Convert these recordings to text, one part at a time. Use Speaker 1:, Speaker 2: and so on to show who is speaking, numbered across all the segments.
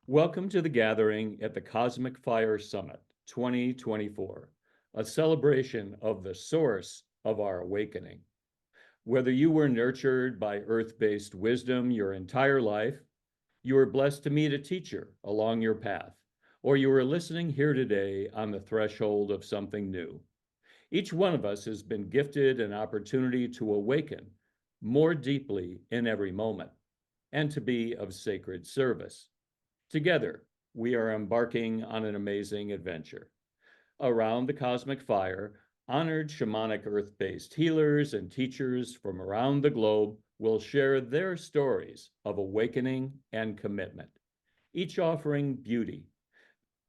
Speaker 1: Welcome to the gathering at the Cosmic Fire Summit 2024, a celebration of the source of our awakening. Whether you were nurtured by earth-based wisdom your entire life, you were blessed to meet a teacher along your path, or you are listening here today on the threshold of something new. Each one of us has been gifted an opportunity to awaken more deeply in every moment and to be of sacred service. Together, we are embarking on an amazing adventure. Around the cosmic fire, honored shamanic earth-based healers and teachers from around the globe will share their stories of awakening and commitment, each offering beauty,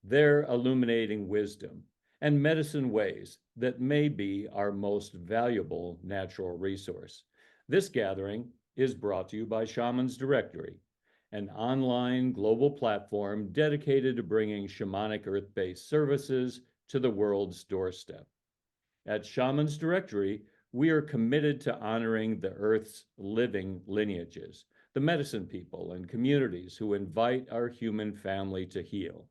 Speaker 1: their illuminating wisdom, and medicine ways that may be our most valuable natural resource. This gathering is brought to you by Shamans Directory, an online global platform dedicated to bringing shamanic earth-based services to the world's doorstep. At Shamans Directory, we are committed to honoring the Earth's living lineages, the medicine people and communities who invite our human family to heal,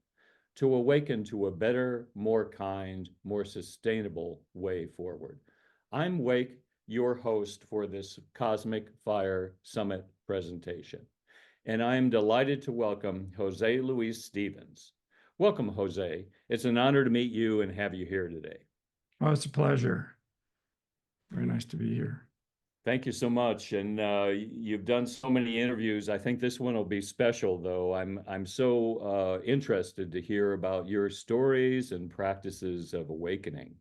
Speaker 1: to awaken to a better, more kind, more sustainable way forward. I'm Wake, your host for this Cosmic Fire Summit presentation, and I am delighted to welcome Jose Luis Stevens. Welcome, Jose. It's an honor to meet you and have you here today.
Speaker 2: Oh, it's a pleasure. Very nice to be here.
Speaker 1: Thank you so much. And you've done so many interviews. I think this one will be special, though. I'm so interested to hear about your stories and practices of awakening.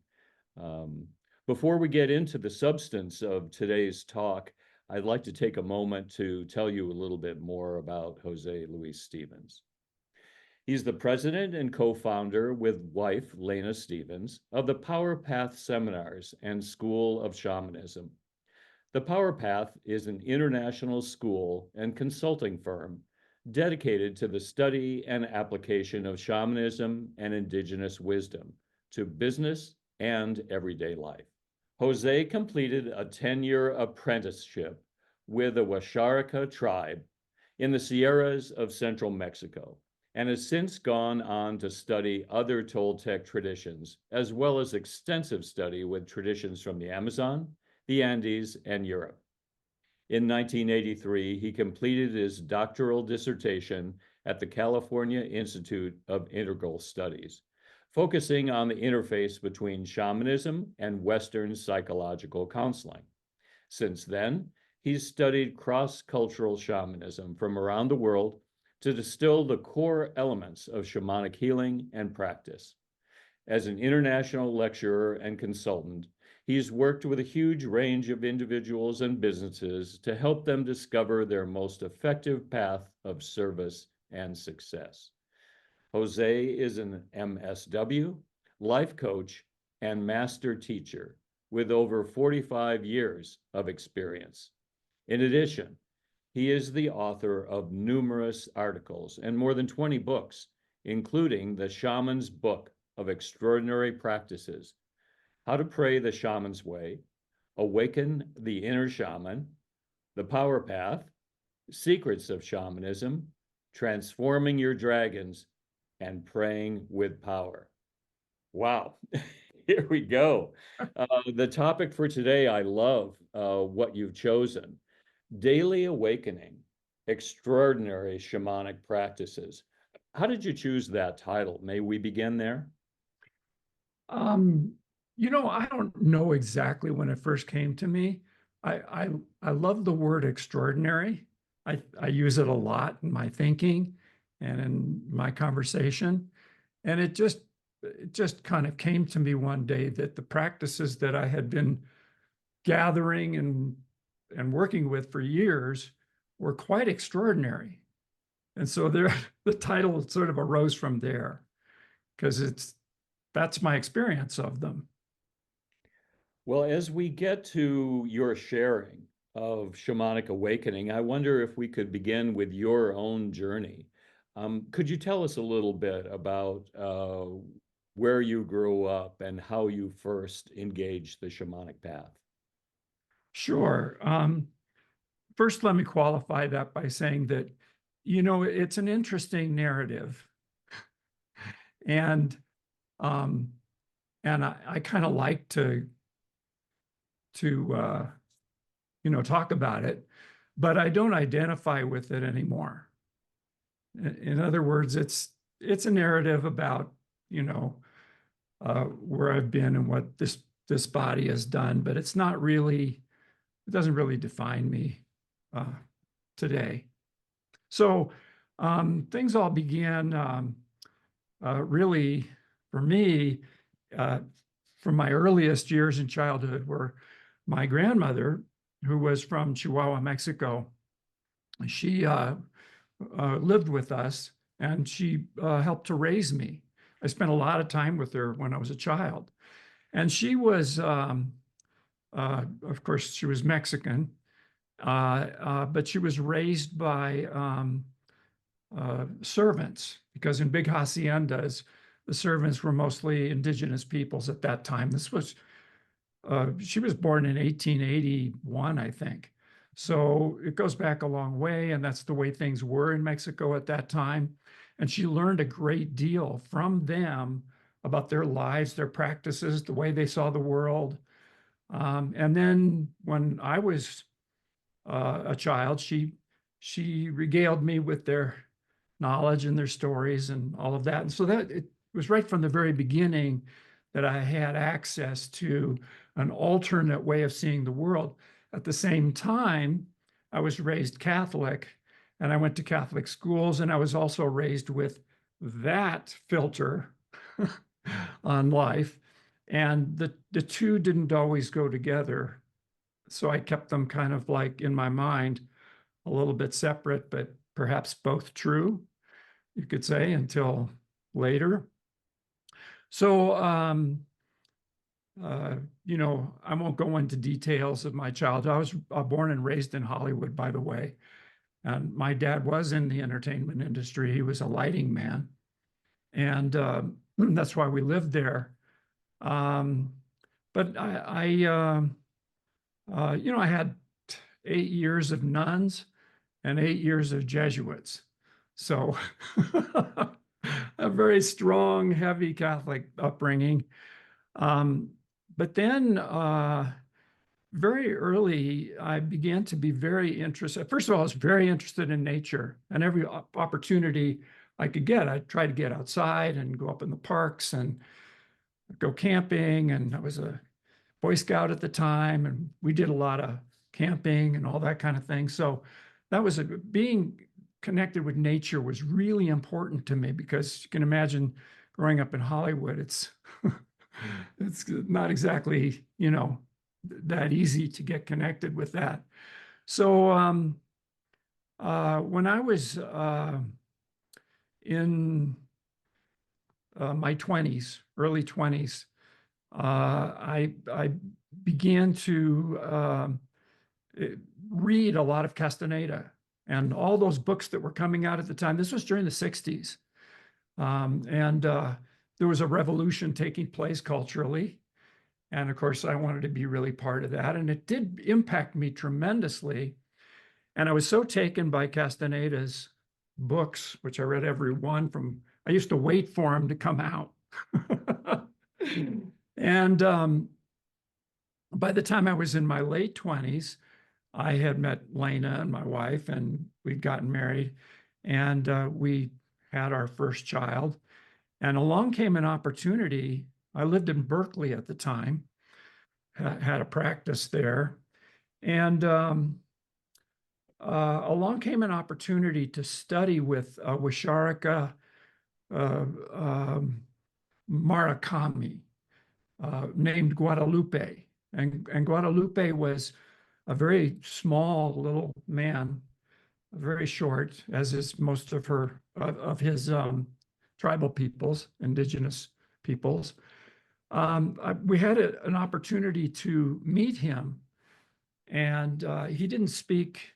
Speaker 1: Um, Before we get into the substance of today's talk, I'd like to take a moment to tell you a little bit more about Jose Luis Stevens. He's the president and co-founder with wife Lena Stevens of the Power Path Seminars and School of Shamanism. The Power Path is an international school and consulting firm dedicated to the study and application of shamanism and indigenous wisdom to business and everyday life. Jose completed a 10-year apprenticeship with the Washarika tribe in the Sierras of central Mexico and has since gone on to study other Toltec traditions, as well as extensive study with traditions from the Amazon, the Andes, and Europe. In 1983, he completed his doctoral dissertation at the California Institute of Integral Studies, focusing on the interface between shamanism and Western psychological counseling. Since then, he's studied cross-cultural shamanism from around the world to distill the core elements of shamanic healing and practice. As an international lecturer and consultant, he's worked with a huge range of individuals and businesses to help them discover their most effective path of service and success. Jose is an MSW, life coach, and master teacher with over 45 years of experience. In addition, he is the author of numerous articles and more than 20 books, including the Shaman's Book of Extraordinary Practices, How to Pray the Shaman's Way, Awaken the Inner Shaman, The Power Path, Secrets of Shamanism, Transforming Your Dragons, and Praying with Power. Wow, here we go. The topic for today, I love what you've chosen. Daily Awakening, Extraordinary Shamanic Practices. How did you choose that title? May we begin there?
Speaker 2: I don't know exactly when it first came to me. I love the word extraordinary. I use it a lot in my thinking and in my conversation. And it just kind of came to me one day that the practices that I had been gathering and working with for years were quite extraordinary. And so the title sort of arose from there because that's my experience of them.
Speaker 1: Well, as we get to your sharing of shamanic awakening, I wonder if we could begin with your own journey. Could you tell us a little bit about where you grew up and how you first engaged the shamanic path?
Speaker 2: Sure. First, let me qualify that by saying that it's an interesting narrative, and um, I kind of like to talk about it, but I don't identify with it anymore. In other words, it's a narrative about you know where I've been and what this body has done, but it doesn't really define me uh, today. So things all began really for me uh, from my earliest years in childhood, where my grandmother, who was from Chihuahua, Mexico, she lived with us and she helped to raise me. I spent a lot of time with her when I was a child. And she was, of course, she was Mexican, but she was raised by servants, because in big haciendas, the servants were mostly indigenous peoples at that time. She was born in 1881, I think. So it goes back a long way, and that's the way things were in Mexico at that time. And she learned a great deal from them about their lives, their practices, the way they saw the world. And then when I was a child, she regaled me with their knowledge and their stories and all of that. And so that it was right from the very beginning that I had access to an alternate way of seeing the world. At the same time, I was raised Catholic and I went to Catholic schools, and I was also raised with that filter on life. And the two didn't always go together. So I kept them kind of like in my mind a little bit separate, but perhaps both true, you could say, until later. So, I won't go into details of my childhood. I was born and raised in Hollywood, by the way. And my dad was in the entertainment industry. He was a lighting man. And that's why we lived there. Um, but I had 8 years of nuns and 8 years of Jesuits. So a very strong, heavy Catholic upbringing. Um, but then very early, I began to be very interested. First of all, I was very interested in nature, and every opportunity I could get, I tried to get outside and go up in the parks and go camping. And I was a Boy Scout at the time, and we did a lot of camping and all that kind of thing. So being connected with nature was really important to me, because you can imagine growing up in Hollywood, it's it's not exactly, that easy to get connected with that. So when I was in my 20s, early 20s, I began to read a lot of Castaneda and all those books that were coming out at the time. This was during the 60s. And there was a revolution taking place culturally. And of course, I wanted to be really part of that. And it did impact me tremendously. And I was so taken by Castaneda's books, which I read every one I used to wait for them to come out. And by the time I was in my late 20s, I had met Lena and my wife, and we'd gotten married, and we had our first child. And along came an opportunity. I lived in Berkeley at the time, had a practice there. And along came an opportunity to study with Wisharika Murakami, named Guadalupe. And Guadalupe was a very small little man, very short, as is most of his tribal peoples, indigenous peoples. We had an opportunity to meet him, and he didn't speak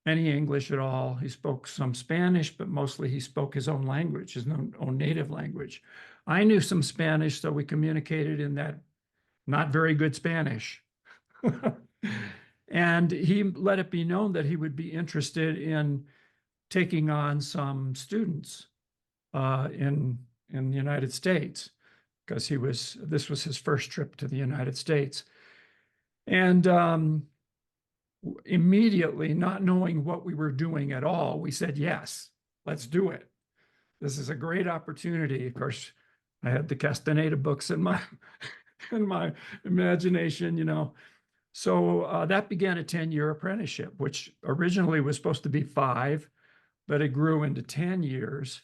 Speaker 2: any English at all. He spoke some Spanish, but mostly he spoke his own language, his own native language. I knew some Spanish, so we communicated in that not very good Spanish. And he let it be known that he would be interested in taking on some students in the United States, because this was his first trip to the United States. And immediately, not knowing what we were doing at all, we said, yes, let's do it. This is a great opportunity. Of course, I had the Castaneda books in my in my imagination, you know. So that began a 10-year apprenticeship, which originally was supposed to be 5, but it grew into 10 years.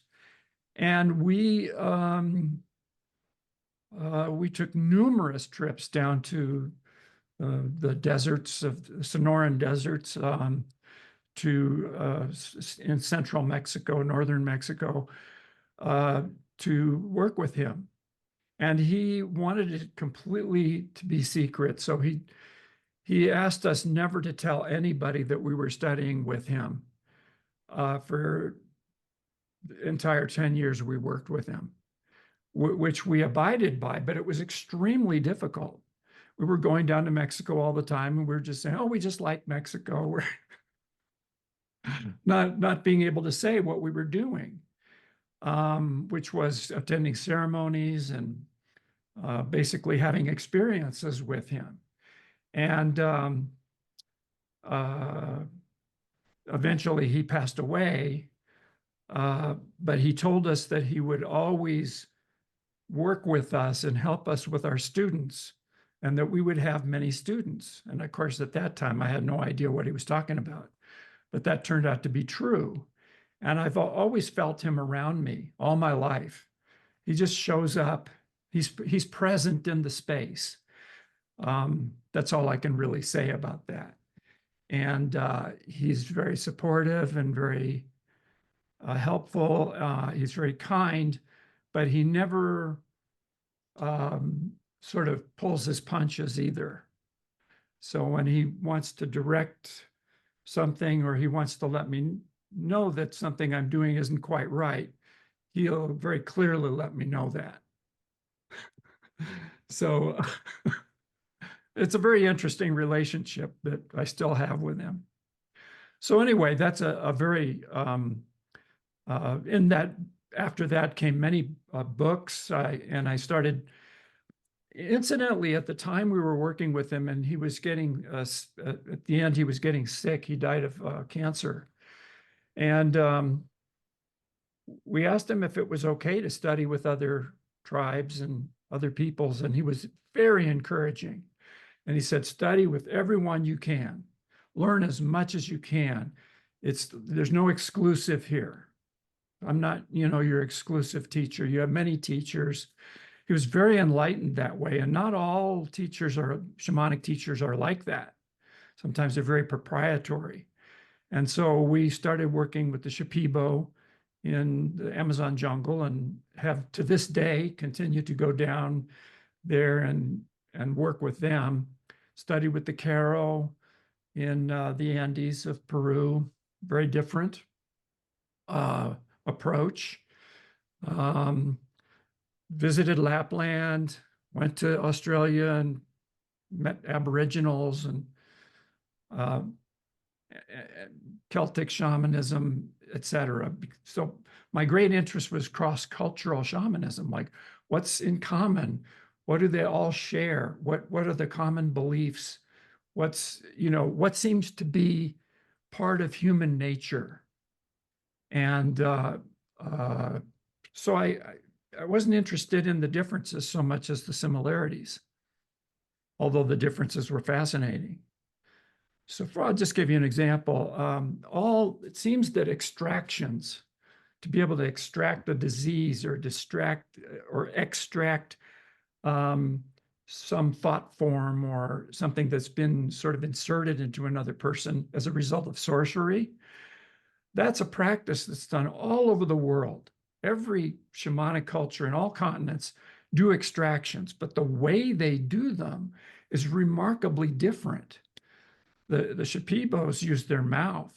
Speaker 2: And we took numerous trips down to the deserts of the Sonoran deserts, to in central Mexico, northern Mexico, to work with him. And he wanted it completely to be secret. So he asked us never to tell anybody that we were studying with him for the entire 10 years we worked with him, which we abided by, but it was extremely difficult. We were going down to Mexico all the time, and we were just saying, oh, we just like Mexico. We're not being able to say what we were doing, which was attending ceremonies and basically having experiences with him. And eventually he passed away, but he told us that he would always work with us and help us with our students, and that we would have many students. And of course, at that time, I had no idea what he was talking about, but that turned out to be true. And I've always felt him around me all my life. He just shows up. He's present in the space. That's all I can really say about that. And he's very supportive and very helpful. He's very kind, but he never sort of pulls his punches either. So when he wants to direct something, or he wants to let me know that something I'm doing isn't quite right, he'll very clearly let me know that. So it's a very interesting relationship that I still have with him. So anyway, that's a very, in that, after that came many books, and I started, incidentally, at the time we were working with him, and he was getting, at the end, he was getting sick. He died of cancer. And we asked him if it was okay to study with other tribes and other peoples, and he was very encouraging. And he said, study with everyone you can, learn as much as you can. There's no exclusive here. I'm not, your exclusive teacher. You have many teachers. He was very enlightened that way. And not all shamanic teachers are like that. Sometimes they're very proprietary. And so we started working with the Shipibo in the Amazon jungle, and have to this day continued to go down there and work with them, study with the Caro in the Andes of Peru, very different approach. Visited Lapland, went to Australia and met Aboriginals and Celtic shamanism, etc. So my great interest was cross-cultural shamanism, like what's in common? What do they all share? What are the common beliefs? What seems to be part of human nature? And so I wasn't interested in the differences so much as the similarities, although the differences were fascinating. So I'll just give you an example. It seems that extractions, to be able to extract a disease or extract some thought form or something that's been sort of inserted into another person as a result of sorcery, that's a practice that's done all over the world. Every shamanic culture in all continents do extractions, but the way they do them is remarkably different. The Shipibos use their mouth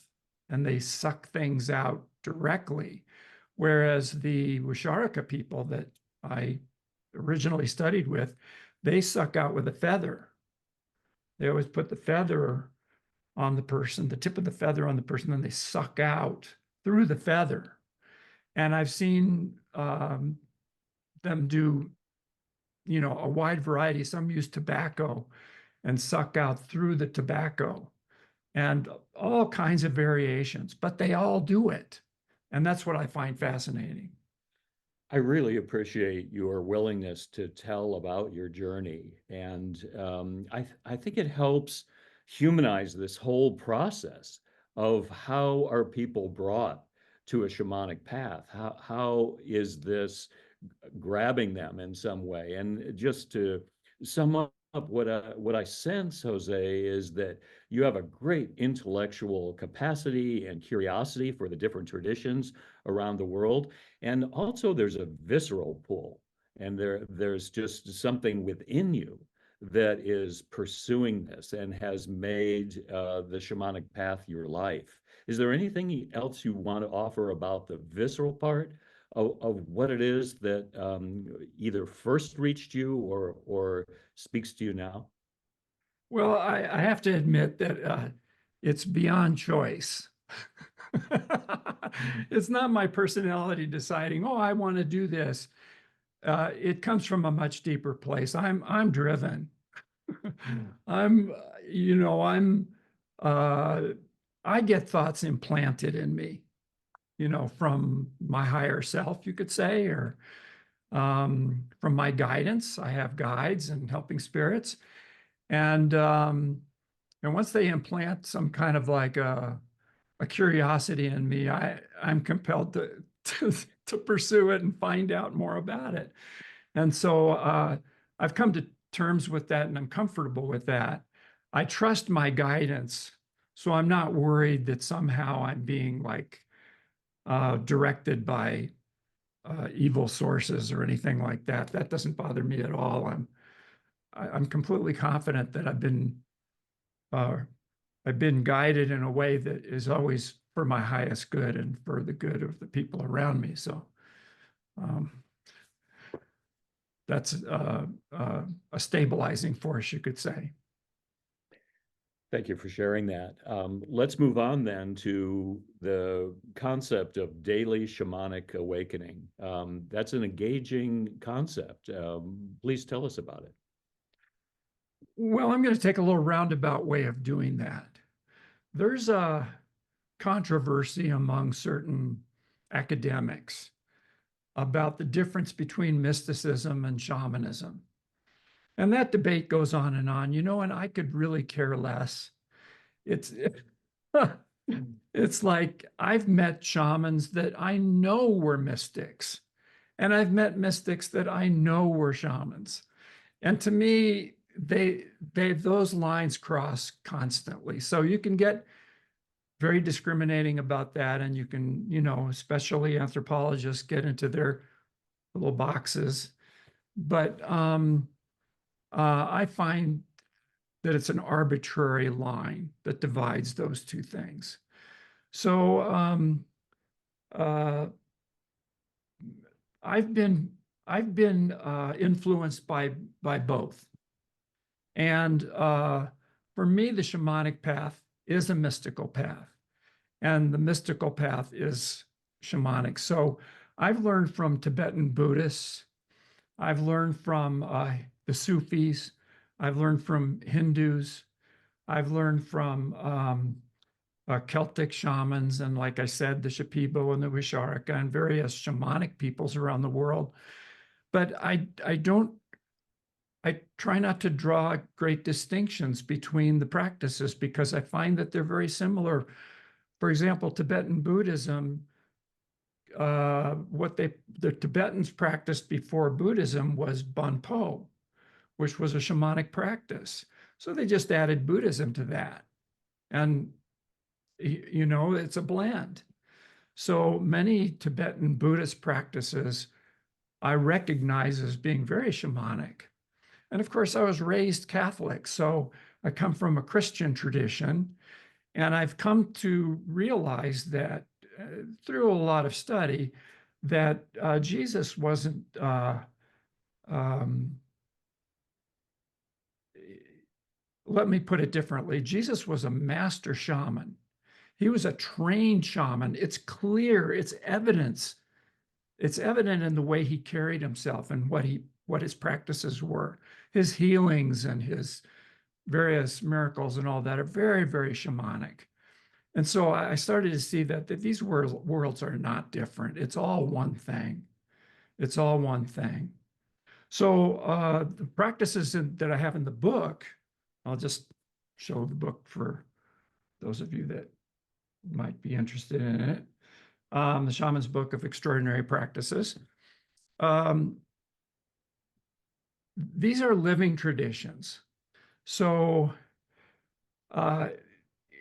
Speaker 2: and they suck things out directly, whereas the Washarika people that I originally studied with, they suck out with a feather. They always put the feather on the person, the tip of the feather on the person, then they suck out through the feather. And I've seen them do, a wide variety. Some use tobacco and suck out through the tobacco, and all kinds of variations, but they all do it. And that's what I find fascinating.
Speaker 1: I really appreciate your willingness to tell about your journey. And I think it helps humanize this whole process of how are people brought to a shamanic path? How is this grabbing them in some way? And just to sum up what I sense, Jose, is that you have a great intellectual capacity and curiosity for the different traditions around the world. And also there's a visceral pull, and there's just something within you that is pursuing this and has made the shamanic path your life. Is there anything else you want to offer about the visceral part of what it is that either first reached you or speaks to you now?
Speaker 2: Well, I have to admit that it's beyond choice. It's not my personality deciding, oh, I want to do this. It comes from a much deeper place. I'm driven. I'm, you know, I'm, uh, I get thoughts implanted in me, from my higher self, you could say, or from my guidance. I have guides and helping spirits, and once they implant some kind of like a curiosity in me, I'm compelled to pursue it and find out more about it. And so I've come to terms with that, and I'm comfortable with that. I trust my guidance, so I'm not worried that somehow I'm being like directed by evil sources or anything like that. That doesn't bother me at all. I'm completely confident that uh, I've been guided in a way that is always for my highest good and for the good of the people around me. So um, that's a stabilizing force, you could say.
Speaker 1: Thank you for sharing that. Let's move on then to the concept of daily shamanic awakening. That's an engaging concept. Please tell us about it.
Speaker 2: Well, I'm going to take a little roundabout way of doing that. There's a controversy among certain academics about the difference between mysticism and shamanism. And that debate goes on, and I could really care less. It's it's like I've met shamans that I know were mystics, and I've met mystics that I know were shamans. And to me, those lines cross constantly. So you can get very discriminating about that, and you can, especially anthropologists get into their little boxes. But I find that it's an arbitrary line that divides those two things. So uh, I've been influenced by both, and for me, the shamanic path is a mystical path, and the mystical path is shamanic. So I've learned from Tibetan Buddhists, I've learned from the Sufis, I've learned from Hindus, I've learned from Celtic shamans, and like I said, the Shipibo and the Wisharika and various shamanic peoples around the world. But I try not to draw great distinctions between the practices because I find that they're very similar. For example, Tibetan Buddhism, the Tibetans practiced before Buddhism was Bonpo, which was a shamanic practice. So they just added Buddhism to that. And it's a blend. So many Tibetan Buddhist practices I recognize as being very shamanic. And of course, I was raised Catholic, so I come from a Christian tradition. And I've come to realize that through a lot of study, that Jesus wasn't, let me put it differently. Jesus was a master shaman. He was a trained shaman. It's clear, it's evidence. It's evident in the way he carried himself and what his practices were. His healings and his various miracles and all that are very, very shamanic. And so I started to see that these worlds are not different. It's all one thing. It's all one thing. So the practices that I have in the book, I'll just show the book for those of you that might be interested in it. The Shaman's Book of Extraordinary Practices. These are living traditions. So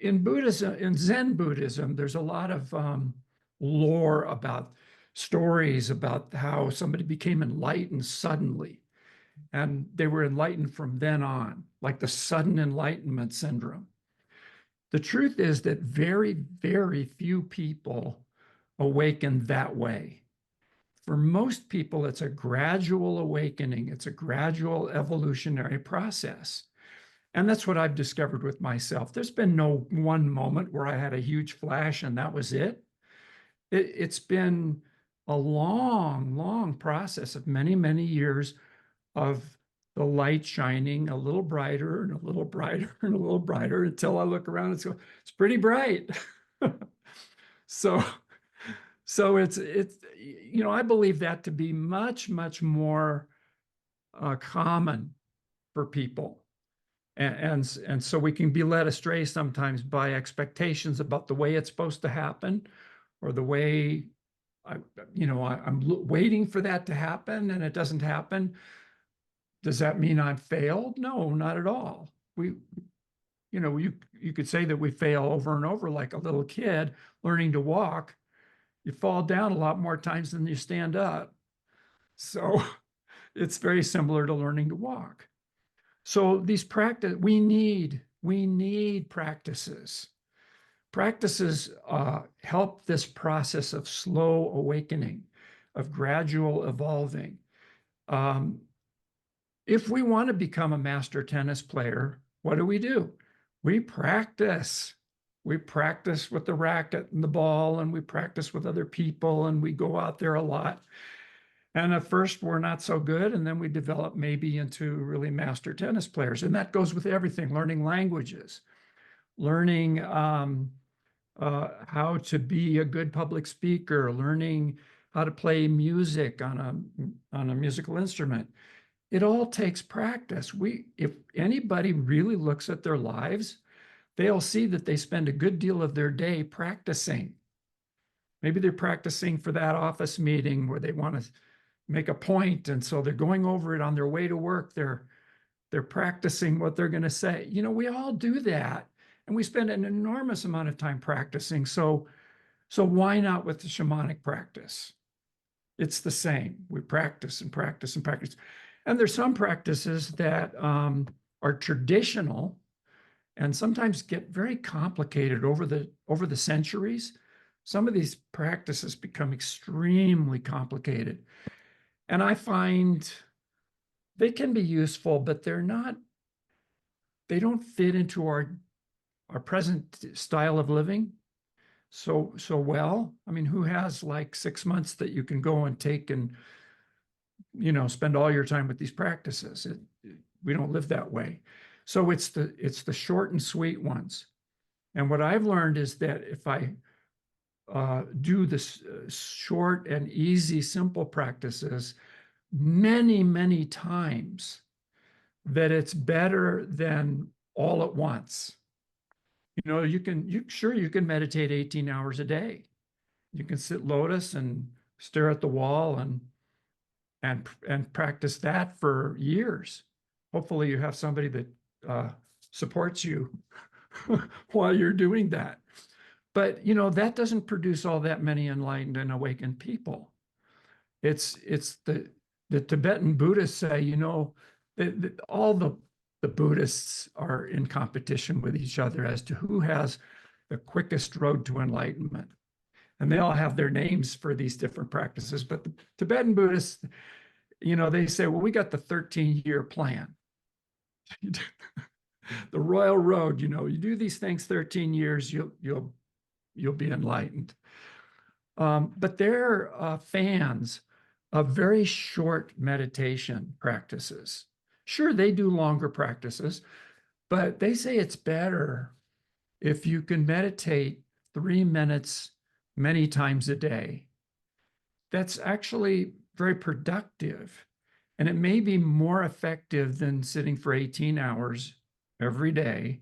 Speaker 2: in Buddhism, in Zen Buddhism, there's a lot of lore about stories about how somebody became enlightened suddenly. And they were enlightened from then on, like the sudden enlightenment syndrome. The truth is that very, very few people awaken that way. For most people, it's a gradual awakening. It's a gradual evolutionary process. And that's what I've discovered with myself. There's been no one moment where I had a huge flash and that was it. It's been a long, long process of many, many years of the light shining a little brighter and a little brighter and a little brighter until I look around and go, it's pretty bright. So it's I believe that to be much, much more common for people. And so we can be led astray sometimes by expectations about the way it's supposed to happen, or the way I'm waiting for that to happen and it doesn't happen. Does that mean I've failed? No, not at all. You could say that we fail over and over like a little kid learning to walk. You fall down a lot more times than you stand up. So it's very similar to learning to walk. So these we need practices. Practices help this process of slow awakening, of gradual evolving. If we want to become a master tennis player, what do? We practice. We practice with the racket and the ball, and we practice with other people, and we go out there a lot. And at first, we're not so good, and then we develop maybe into really master tennis players. And that goes with everything, learning languages, learning how to be a good public speaker, learning how to play music on a musical instrument. It all takes practice. If anybody really looks at their lives, they'll see that they spend a good deal of their day practicing. Maybe they're practicing for that office meeting where they want to make a point, and so they're going over it on their way to work. They're practicing what they're going to say. We all do that, and we spend an enormous amount of time practicing. So why not with the shamanic practice? It's the same. We practice and practice and practice. And there's some practices that are traditional and sometimes get very complicated over the centuries. Some of these practices become extremely complicated. And I find they can be useful, but they don't fit into our present style of living so well. I mean, who has like 6 months that you can go and take and spend all your time with these practices? We don't live that way. So it's the short and sweet ones. And what I've learned is that if I do this short and easy, simple practices many, many times, that it's better than all at once. You can meditate 18 hours a day. You can sit lotus and stare at the wall and practice that for years. Hopefully you have somebody that supports you while you're doing that. But that doesn't produce all that many enlightened and awakened people. It's the Tibetan Buddhists say, all the Buddhists are in competition with each other as to who has the quickest road to enlightenment. And they all have their names for these different practices. But the Tibetan Buddhists, they say, well, we got the 13-year plan. The royal road, you do these things 13 years, you'll you'll be enlightened. But they're fans of very short meditation practices. Sure, they do longer practices, but they say it's better if you can meditate 3 minutes many times a day. That's actually very productive. And it may be more effective than sitting for 18 hours every day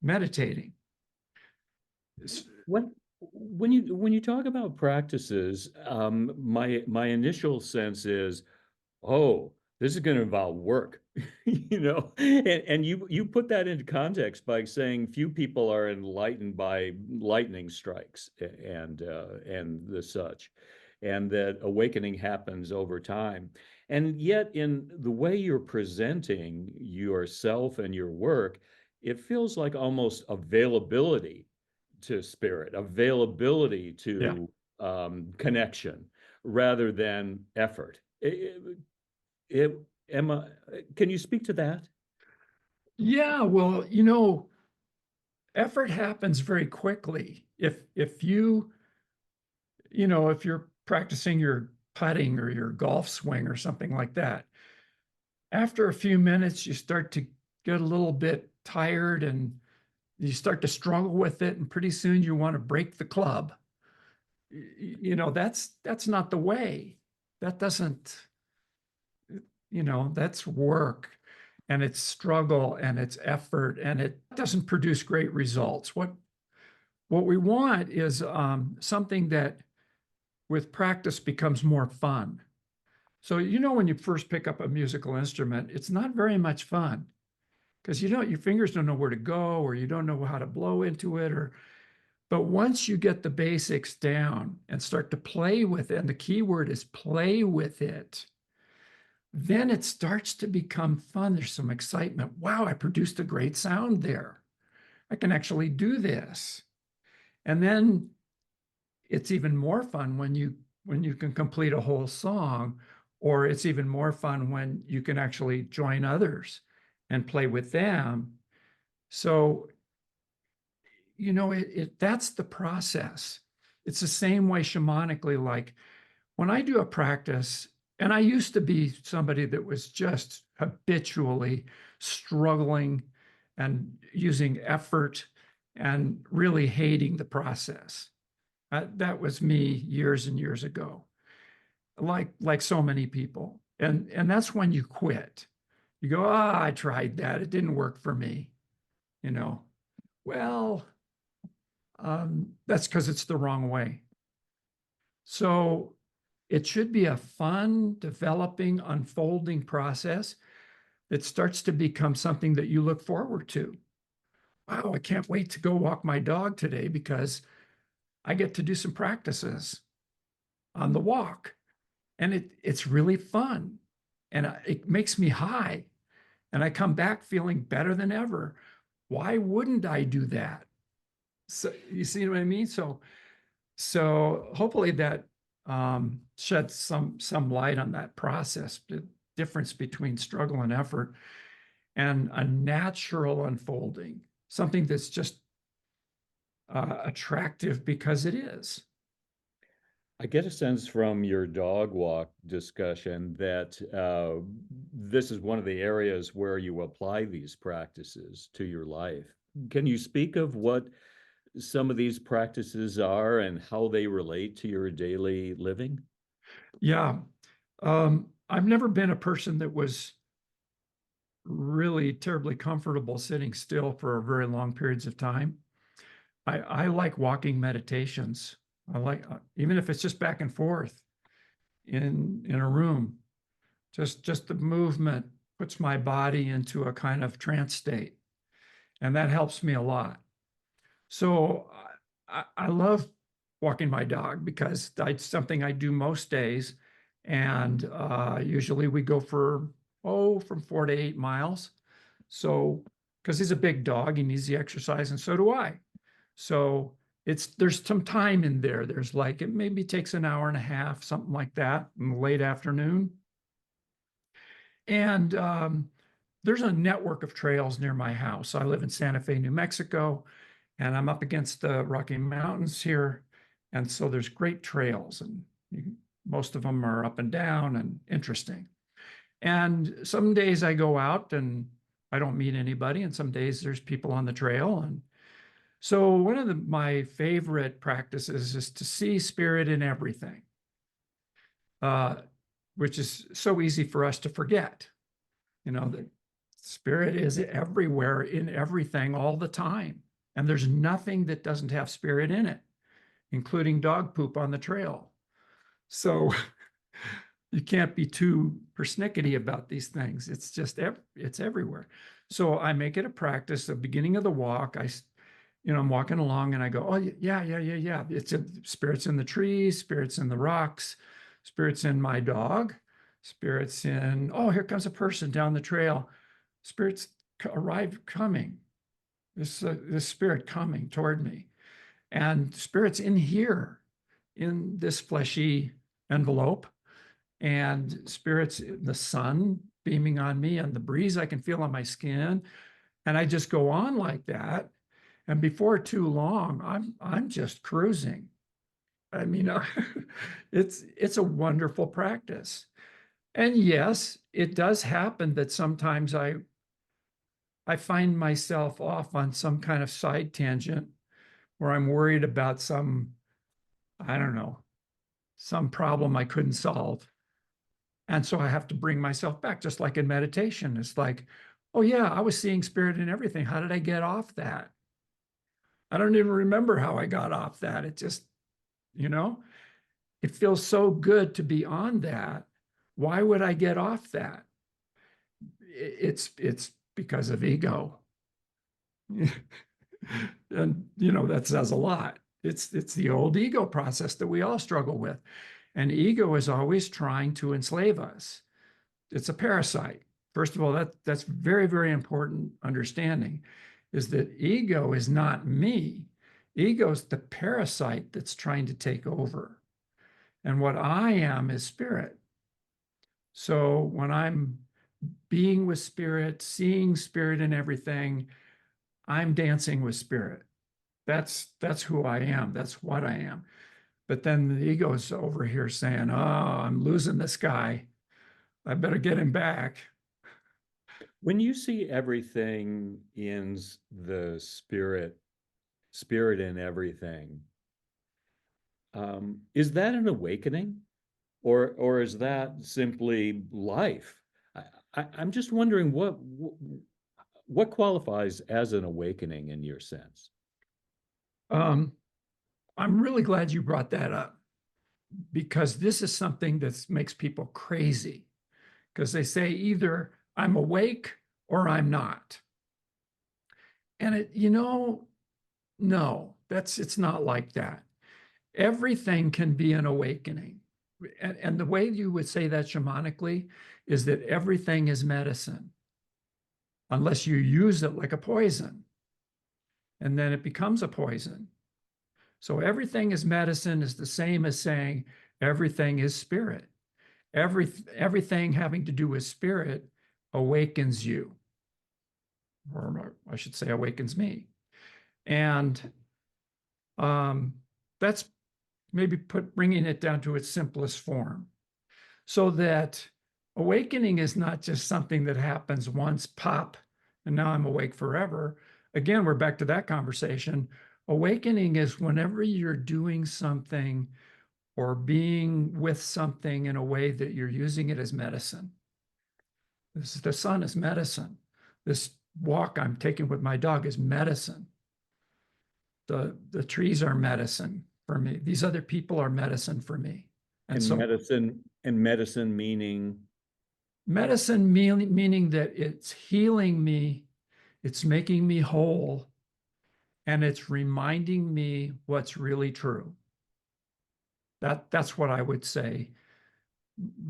Speaker 2: meditating.
Speaker 1: When you talk about practices, my initial sense is, oh, this is going to involve work, and you put that into context by saying few people are enlightened by lightning strikes and the such, and that awakening happens over time. And yet, in the way you're presenting yourself and your work, it feels like almost availability to spirit, availability
Speaker 2: Yeah.
Speaker 1: to connection rather than effort. It, Emma, can you speak to that?
Speaker 2: Yeah, well, effort happens very quickly. If if you're practicing your putting or your golf swing or something like that, after a few minutes, you start to get a little bit tired and you start to struggle with it, and pretty soon you want to break the club. That's not the way. That doesn't, that's work and it's struggle and it's effort and it doesn't produce great results. What we want is something that with practice becomes more fun. So, when you first pick up a musical instrument, it's not very much fun because your fingers don't know where to go, or you don't know how to blow into it, but once you get the basics down and start to play with it, and the key word is play with it, then it starts to become fun. There's some excitement. Wow, I produced a great sound there. I can actually do this. And then it's even more fun when you can complete a whole song, or it's even more fun when you can actually join others and play with them. So, that's the process. It's the same way shamanically, like when I do a practice, and I used to be somebody that was just habitually struggling and using effort and really hating the process. That was me years and years ago, like so many people. And that's when you quit. You go, I tried that. It didn't work for me. You know, well, that's because it's the wrong way. So it should be a fun, developing, unfolding process that starts to become something that you look forward to. Wow, I can't wait to go walk my dog today because I get to do some practices on the walk. And it's really fun. And it makes me high. And I come back feeling better than ever. Why wouldn't I do that? So you see what I mean? So hopefully that sheds some light on that process, the difference between struggle and effort, and a natural unfolding, something that's just attractive because it is.
Speaker 1: I get a sense from your dog walk discussion that this is one of the areas where you apply these practices to your life. Can you speak of what some of these practices are and how they relate to your daily living?
Speaker 2: Yeah. I've never been a person that was really terribly comfortable sitting still for very long periods of time. I like walking meditations. I like, even if it's just back and forth in a room, just the movement puts my body into a kind of trance state, and that helps me a lot. So I love walking my dog because it's something I do most days, and usually we go for from 4 to 8 miles. So because he's a big dog, he needs the exercise, and so do I. So there's some time in there. There's like it maybe takes an hour and a half, something like that, in the late afternoon. And there's a network of trails near my house. I live in Santa Fe, New Mexico, and I'm up against the Rocky Mountains here. And so there's great trails, and most of them are up and down and interesting. And some days I go out and I don't meet anybody, and some days there's people on the trail. And so one of my favorite practices is to see spirit in everything, uh, which is so easy for us to forget. The spirit is everywhere in everything all the time. And there's nothing that doesn't have spirit in it, including dog poop on the trail. So you can't be too persnickety about these things. It's just, it's everywhere. So I make it a practice. The beginning of the walk, I'm walking along and I go, oh yeah. Spirits in the trees, spirits in the rocks, spirits in my dog, spirits in, oh, here comes a person down the trail. Spirits coming. This spirit coming toward me. And spirits in here, in this fleshy envelope, and spirits in the sun beaming on me, and the breeze I can feel on my skin. And I just go on like that. And before too long, I'm just cruising. I mean, it's a wonderful practice. And yes, it does happen that sometimes I find myself off on some kind of side tangent where I'm worried about some, I don't know, some problem I couldn't solve. And so I have to bring myself back, just like in meditation. It's like, oh yeah, I was seeing spirit in everything. How did I get off that? I don't even remember how I got off that. It just, it feels so good to be on that. Why would I get off that? It's because of ego. And that says a lot. It's the old ego process that we all struggle with. And ego is always trying to enslave us. It's a parasite. First of all, that's very, very important understanding, is that ego is not me. Ego is the parasite that's trying to take over. And what I am is spirit. So when I'm being with spirit, seeing spirit in everything, I'm dancing with spirit. That's who I am. That's what I am. But then the ego is over here saying, oh, I'm losing this guy. I better get him back.
Speaker 1: When you see everything in the spirit in everything, is that an awakening, or is that simply life? I'm just wondering what qualifies as an awakening in your sense?
Speaker 2: I'm really glad you brought that up, because this is something that makes people crazy, because they say either I'm awake or I'm not. And no, it's not like that. Everything can be an awakening. And the way you would say that shamanically is that everything is medicine, unless you use it like a poison, and then it becomes a poison. So everything is medicine is the same as saying everything is spirit. Everything having to do with spirit awakens you, or I should say awakens me. And that's maybe bringing it down to its simplest form, so that awakening is not just something that happens once, pop, and now I'm awake forever. Again, we're back to that conversation. Awakening is whenever you're doing something or being with something in a way that you're using it as medicine. The sun is medicine. This walk I'm taking with my dog is medicine. The trees are medicine for me. These other people are medicine for me.
Speaker 1: And
Speaker 2: so
Speaker 1: medicine meaning
Speaker 2: meaning that it's healing me, it's making me whole, and it's reminding me what's really true. That's what I would say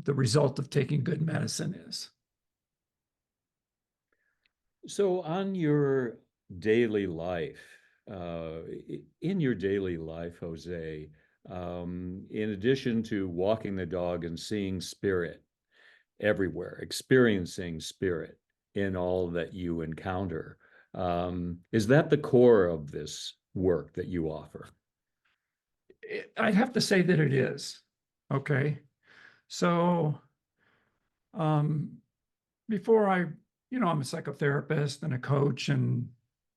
Speaker 2: the result of taking good medicine is.
Speaker 1: So on your daily life, in your daily life, Jose, in addition to walking the dog and seeing spirit everywhere, experiencing spirit in all that you encounter, is that the core of this work that you offer?
Speaker 2: I'd have to say that it is. Okay. So um, before I'm a psychotherapist and a coach and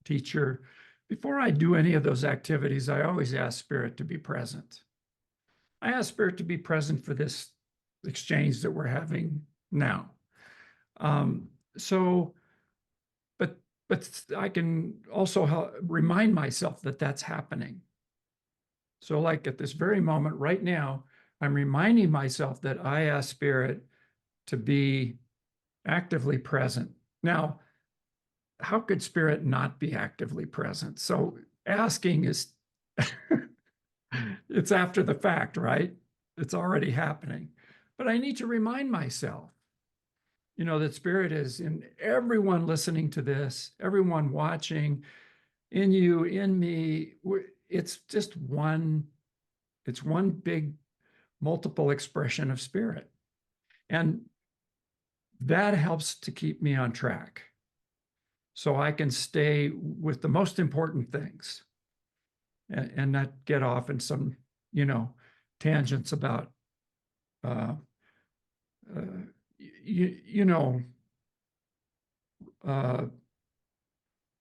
Speaker 2: teacher. Before I do any of those activities, I always ask Spirit to be present. I ask Spirit to be present for this exchange that we're having now. Um, so, but I can also remind myself that that's happening. So, like at this very moment right now, I'm reminding myself that I ask Spirit to be actively present. Now, how could Spirit not be actively present? So, asking is, it's after the fact, right? It's already happening. But I need to remind myself, that Spirit is in everyone listening to this, everyone watching, in you, in me. It's just it's one big multiple expression of Spirit. And that helps to keep me on track so I can stay with the most important things and not get off in some, tangents about, uh, uh, you know, uh,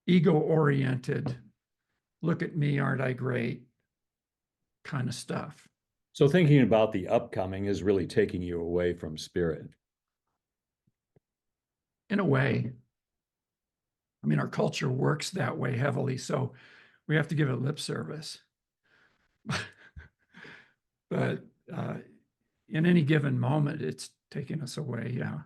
Speaker 2: ego-oriented, look at me, aren't I great kind of stuff.
Speaker 1: So thinking about the upcoming is really taking you away from Spirit.
Speaker 2: In a way, I mean, our culture works that way heavily, so we have to give it lip service. But in any given moment, it's taking us away. Yeah.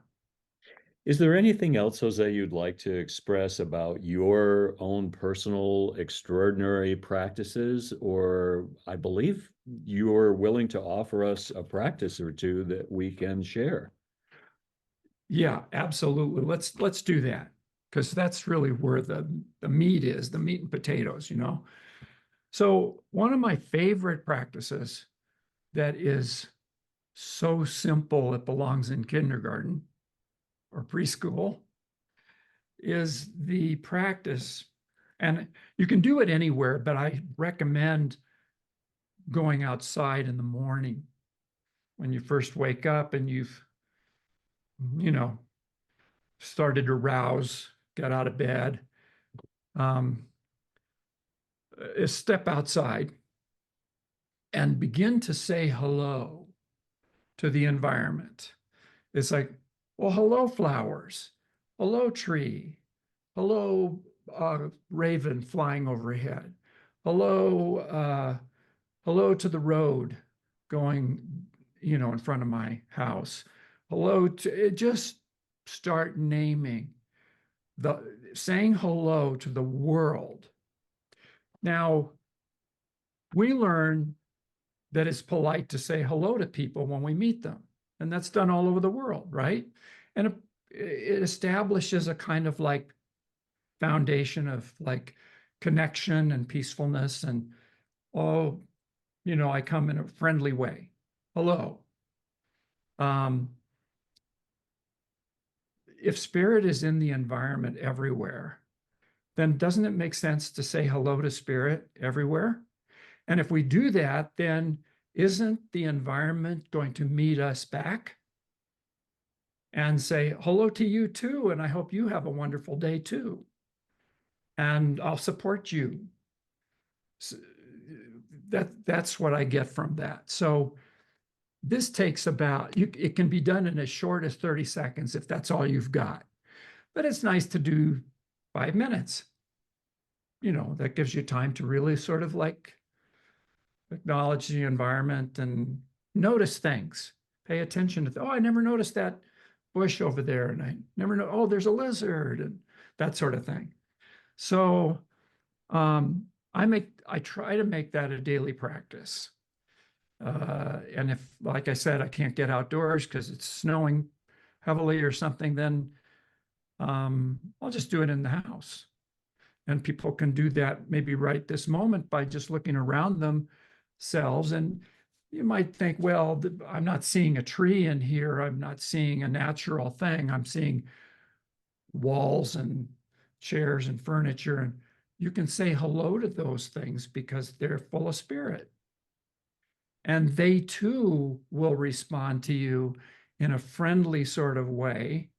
Speaker 1: Is there anything else, Jose, you'd like to express about your own personal extraordinary practices? Or I believe you're willing to offer us a practice or two that we can share.
Speaker 2: Yeah, absolutely. Let's do that because that's really where the meat is, the meat and potatoes. So one of my favorite practices that is so simple it belongs in kindergarten or preschool is the practice. And you can do it anywhere, but I recommend going outside in the morning when you first wake up and you've, you know, started to rouse, got out of bed. Um, is step outside and begin to say hello to the environment. It's like, well, hello, flowers. Hello, tree. Hello, raven flying overhead. Hello, hello to the road going, in front of my house. Hello to just start naming saying hello to the world. Now, we learn that it's polite to say hello to people when we meet them. And that's done all over the world, right? And it establishes a kind of like foundation of like connection and peacefulness. And, oh, I come in a friendly way. Hello. Um, if Spirit is in the environment everywhere, then doesn't it make sense to say hello to Spirit everywhere? And if we do that, then isn't the environment going to meet us back and say hello to you too? And I hope you have a wonderful day too. And I'll support you. So that's what I get from that. So this takes it can be done in as short as 30 seconds if that's all you've got. But it's nice to do 5 minutes. That gives you time to really sort of like acknowledge the environment and notice things. Pay attention to, I never noticed that bush over there. And I never know, oh, there's a lizard and that sort of thing. So I try to make that a daily practice. And if, like I said, I can't get outdoors because it's snowing heavily or something, then I'll just do it in the house. And people can do that maybe right this moment by just looking around themselves. And you might think, well, I'm not seeing a tree in here. I'm not seeing a natural thing. I'm seeing walls and chairs and furniture. And you can say hello to those things because they're full of spirit. And they too will respond to you in a friendly sort of way,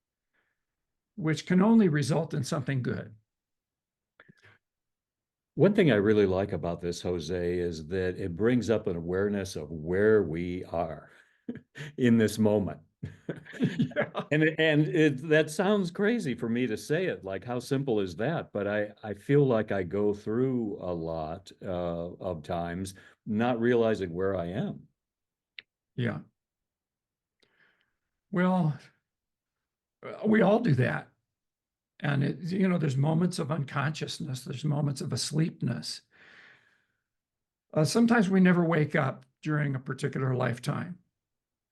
Speaker 2: which can only result in something good.
Speaker 1: One thing I really like about this, Jose, is that it brings up an awareness of where we are in this moment.
Speaker 2: Yeah.
Speaker 1: That sounds crazy for me to say it, like how simple is that? But I feel like I go through a lot of times not realizing where I am.
Speaker 2: Yeah. Well, we all do that. And there's moments of unconsciousness, there's moments of asleepness. Sometimes we never wake up during a particular lifetime.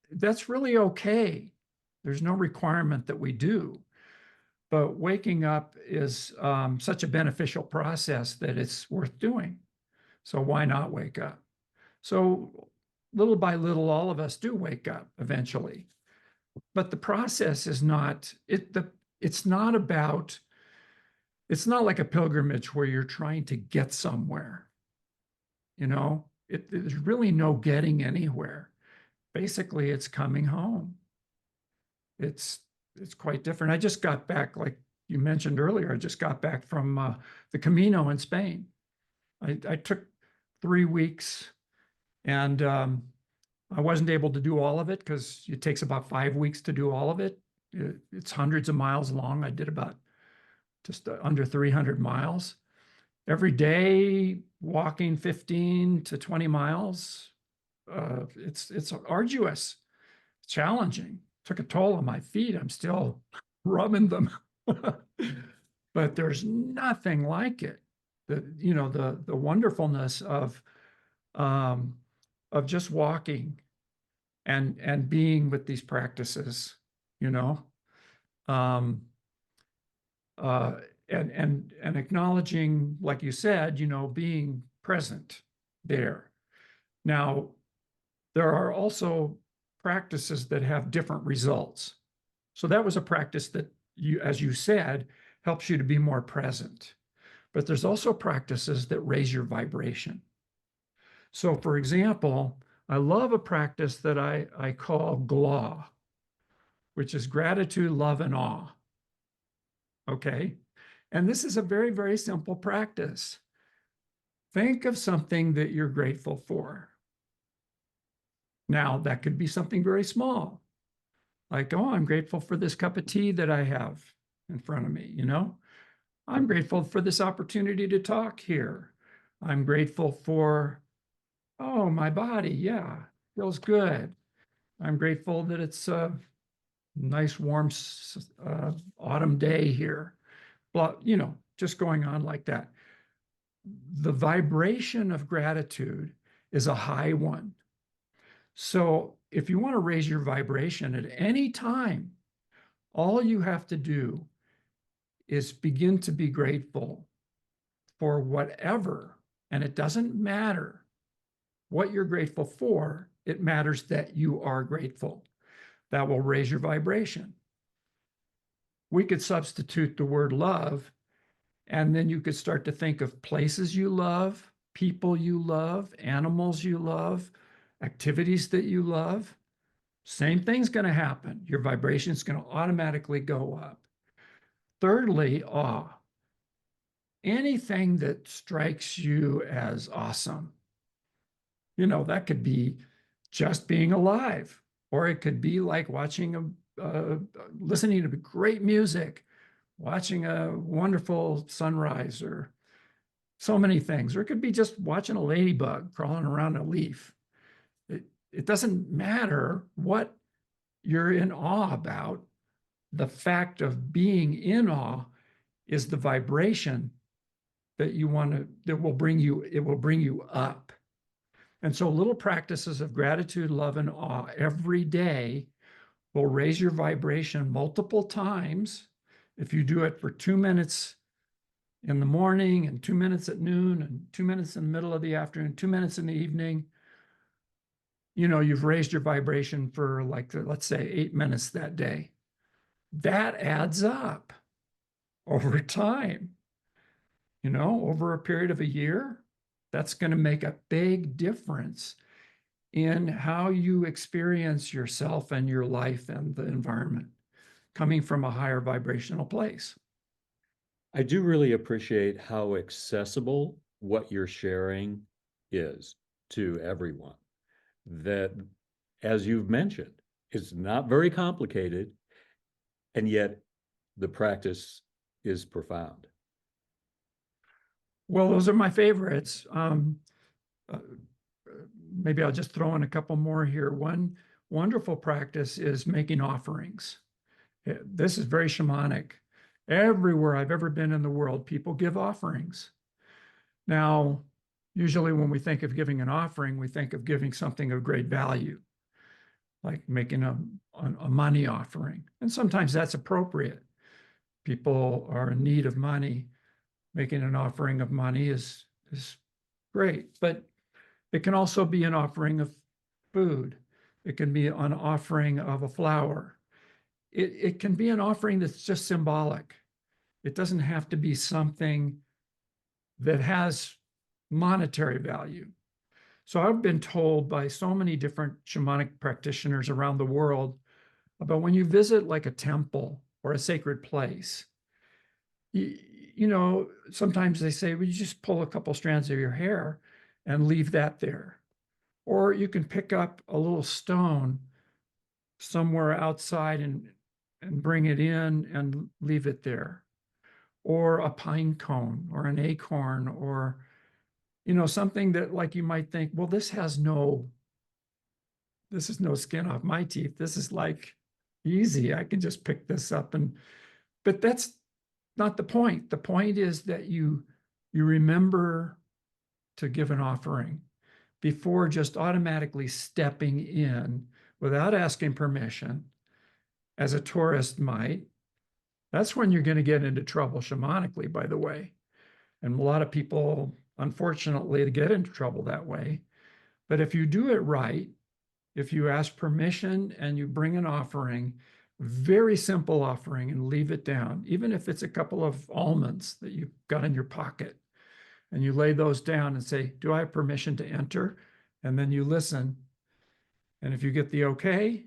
Speaker 2: That's really okay. There's no requirement that we do. But waking up is such a beneficial process that it's worth doing. So why not wake up? So little by little, all of us do wake up eventually. But the process is not it's not about it's not like a pilgrimage where you're trying to get somewhere. There's really no getting anywhere. Basically, it's coming home. It's it's quite different. I just got back, like you mentioned earlier, I just got back from the Camino in Spain. I took 3 weeks, and I wasn't able to do all of it because it takes about 5 weeks to do all of it. It's hundreds of miles long. I did about just under 300 miles. Every day, walking 15 to 20 miles. It's arduous, challenging. Took a toll on my feet. I'm still rubbing them. But there's nothing like it. The wonderfulness of just walking and being with these practices, you know. Um, uh, and acknowledging, like you said, being present there. Now, there are also practices that have different results. So that was a practice that as you said, helps you to be more present. But there's also practices that raise your vibration. So, for example, I love a practice that I call GLAW, which is gratitude, love, and awe. Okay. And this is a very, very simple practice. Think of something that you're grateful for. Now, that could be something very small, like, oh, I'm grateful for this cup of tea that I have in front of me, I'm grateful for this opportunity to talk here. I'm grateful for, oh, my body. Yeah, feels good. I'm grateful that it's a nice, warm autumn day here. But, just going on like that. The vibration of gratitude is a high one. So if you want to raise your vibration at any time, all you have to do is begin to be grateful for whatever. And it doesn't matter what you're grateful for, it matters that you are grateful. That will raise your vibration. We could substitute the word love, and then you could start to think of places you love, people you love, animals you love, activities that you love. Same thing's going to happen. Your vibration is going to automatically go up. Thirdly, awe. Anything that strikes you as awesome. That could be just being alive, or it could be like listening to great music, watching a wonderful sunrise, or so many things. Or it could be just watching a ladybug crawling around a leaf. It doesn't matter what you're in awe about. The fact of being in awe is the vibration that it will bring you up. And so little practices of gratitude, love, and awe every day will raise your vibration multiple times. If you do it for 2 minutes in the morning and 2 minutes at noon and 2 minutes in the middle of the afternoon, 2 minutes in the evening, you've raised your vibration for, like, let's say 8 minutes that day. That adds up over time. over a period of a year, that's going to make a big difference in how you experience yourself and your life and the environment coming from a higher vibrational place.
Speaker 1: I do really appreciate how accessible what you're sharing is to everyone. That, as you've mentioned, it's not very complicated, and yet the practice is profound.
Speaker 2: Well, those are my favorites. Uh, Maybe I'll just throw in a couple more here. One wonderful practice is making offerings. This is very shamanic. Everywhere I've ever been in the world, people give offerings. Now, usually when we think of giving an offering, we think of giving something of great value, like making a money offering. And sometimes that's appropriate. People are in need of money. Making an offering of money is great, but it can also be an offering of food. It can be an offering of a flower. It can be an offering that's just symbolic. It doesn't have to be something that has monetary value. So I've been told by so many different shamanic practitioners around the world about when you visit like a temple or a sacred place, sometimes they say, well, you just pull a couple strands of your hair and leave that there. Or you can pick up a little stone somewhere outside and bring it in and leave it there. Or a pine cone or an acorn or, something that like you might think, well, this is no skin off my teeth. This is like easy. I can just pick this up but that's not the point. The point is that you remember to give an offering before just automatically stepping in without asking permission, as a tourist might. That's when you're going to get into trouble shamanically, by the way. And a lot of people, unfortunately, get into trouble that way. But if you do it right, if you ask permission and you bring an offering, very simple offering, and leave it down, even if it's a couple of almonds that you've got in your pocket, and you lay those down and say, do I have permission to enter? And then you listen. And if you get the okay,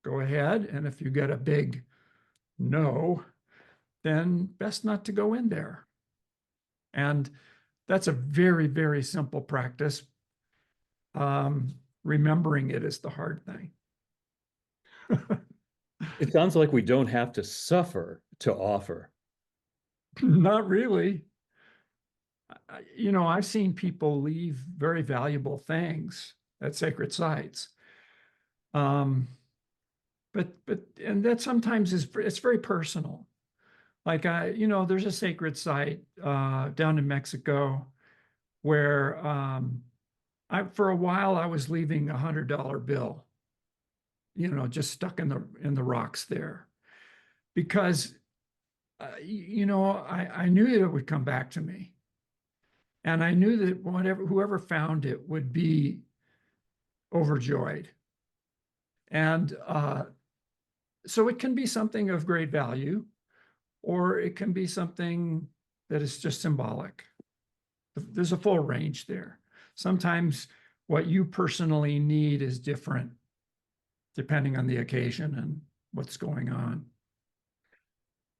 Speaker 2: go ahead. And if you get a big no, then best not to go in there. And that's a very, very simple practice. Remembering it is the hard thing.
Speaker 1: It sounds like we don't have to suffer to offer.
Speaker 2: Not really. I've seen people leave very valuable things at sacred sites. But and that sometimes it's very personal. Like there's a sacred site down in Mexico where for a while I was leaving $100 bill, just stuck in the rocks there, because I knew that it would come back to me, and I knew that whoever found it would be overjoyed, and so it can be something of great value, or it can be something that is just symbolic. There's a full range there. Sometimes what you personally need is different depending on the occasion and what's going on.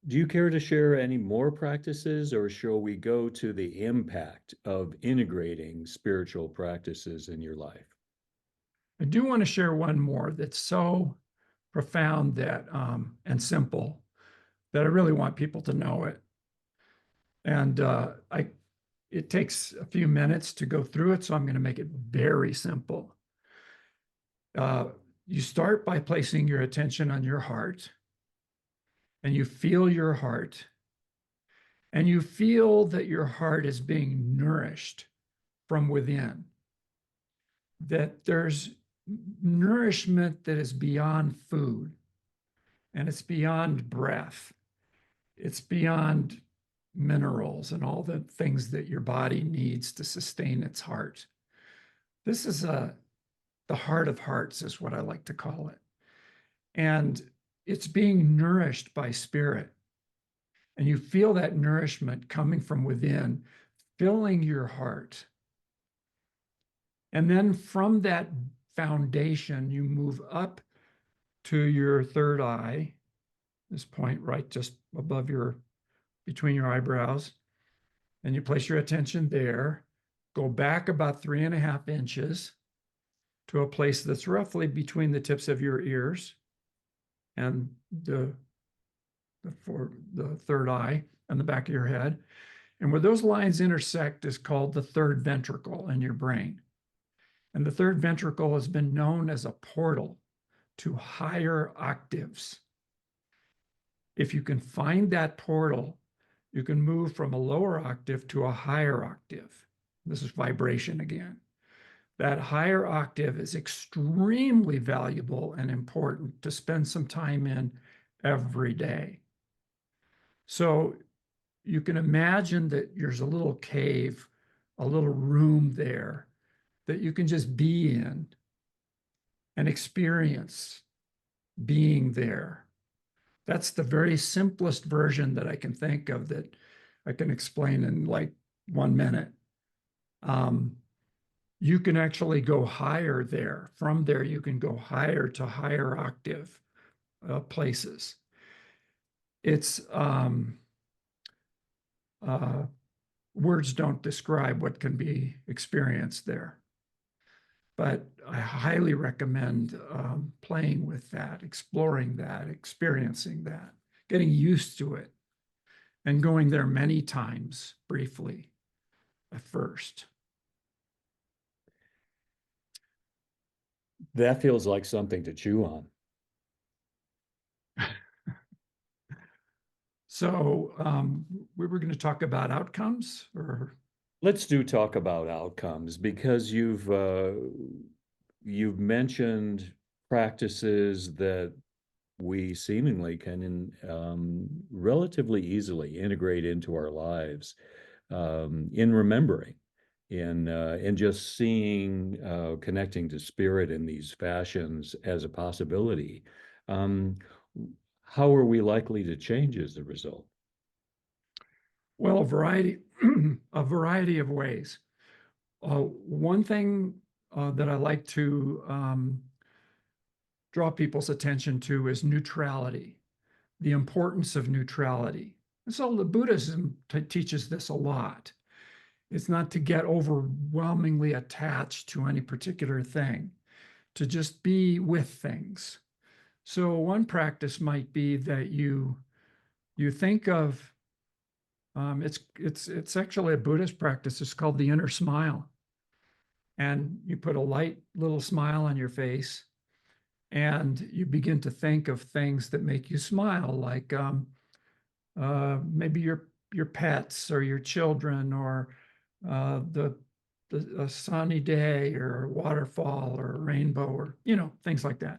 Speaker 1: Do you care to share any more practices, or shall we go to the impact of integrating spiritual practices in your life?
Speaker 2: I do want to share one more that's so profound and simple that I really want people to know it. And it takes a few minutes to go through it, so I'm going to make it very simple. You start by placing your attention on your heart, and you feel your heart, and you feel that your heart is being nourished from within, that there's nourishment that is beyond food, and it's beyond breath, it's beyond minerals and all the things that your body needs to sustain its heart. This is the heart of hearts, is what I like to call it. And it's being nourished by spirit. and you feel that nourishment coming from within, filling your heart. And then from that foundation, you move up to your third eye, this point right just above between your eyebrows, and you place your attention there. Go back about 3.5 inches to a place that's roughly between the tips of your ears and the third eye and the back of your head. And where those lines intersect is called the third ventricle in your brain. And the third ventricle has been known as a portal to higher octaves. If you can find that portal, you can move from a lower octave to a higher octave. This is vibration again. That higher octave is extremely valuable and important to spend some time in every day. So you can imagine that there's a little cave, a little room there that you can just be in and experience being there. That's the very simplest version that I can think of that I can explain in like 1 minute. You can actually go higher there. From there, you can go higher to higher octave places. It's words don't describe what can be experienced there. But I highly recommend playing with that, exploring that, experiencing that, getting used to it, and going there many times briefly at first.
Speaker 1: That feels like something to chew on.
Speaker 2: So we were going to talk about outcomes, or
Speaker 1: Let's talk about outcomes, because you've mentioned practices that we seemingly can relatively easily integrate into our lives, in remembering, in just seeing, connecting to spirit in these fashions as a possibility. Um, how are we likely to change as a result?
Speaker 2: well, a variety of ways. One thing that I like to draw people's attention to is neutrality, the importance of neutrality. So the Buddhism teaches this a lot. It's not to get overwhelmingly attached to any particular thing, to just be with things. So one practice might be that you think of it's actually a Buddhist practice. It's called the inner smile, and you put a light little smile on your face, and you begin to think of things that make you smile, like maybe your pets or your children, or the a sunny day or a waterfall or a rainbow, or things like that.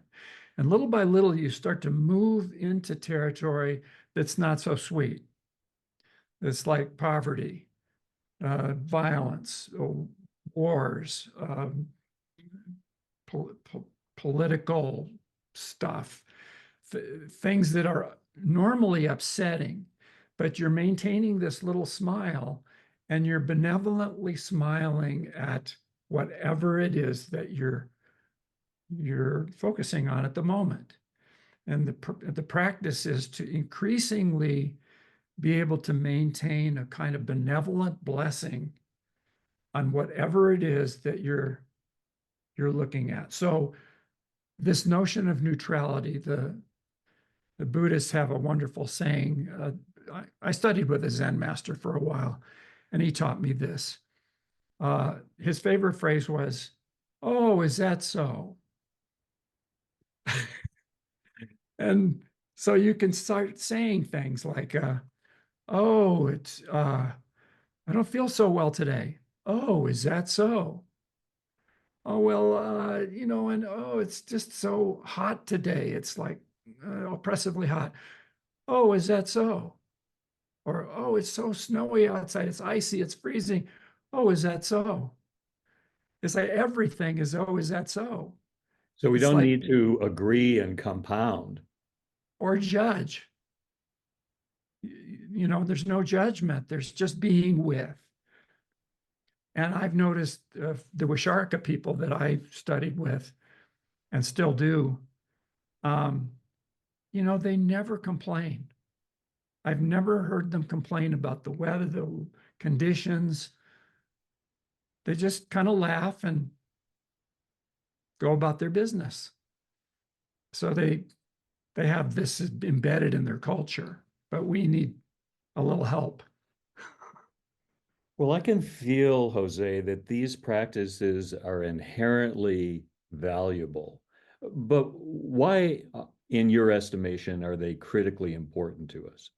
Speaker 2: And little by little, you start to move into territory that's not so sweet. It's like poverty, violence, wars, political stuff, things that are normally upsetting, but you're maintaining this little smile and you're benevolently smiling at whatever it is that you're focusing on at the moment. And the practice is to increasingly be able to maintain a kind of benevolent blessing on whatever it is that you're looking at. So this notion of neutrality, the Buddhists have a wonderful saying. I studied with a Zen master for a while, and he taught me this. His favorite phrase was, "Oh, is that so?" And so you can start saying things like, "Oh, I don't feel so well today. Oh, is that so? Oh, well, and oh, it's just so hot today. It's like oppressively hot. Oh, is that so? Or, oh, it's so snowy outside. It's icy. It's freezing. Oh, is that so?" It's like everything is, oh, is that so?
Speaker 1: So we
Speaker 2: It's
Speaker 1: don't
Speaker 2: like,
Speaker 1: need to agree and compound.
Speaker 2: or judge. there's no judgment. There's just being with. And I've noticed the Wisharka people that I studied with and still do, they never complain. I've never heard them complain about the weather, the conditions. They just kind of laugh and go about their business. So they have this embedded in their culture, but we need a little help.
Speaker 1: Well, I can feel, Jose, that these practices are inherently valuable. But why, in your estimation, are they critically important to us?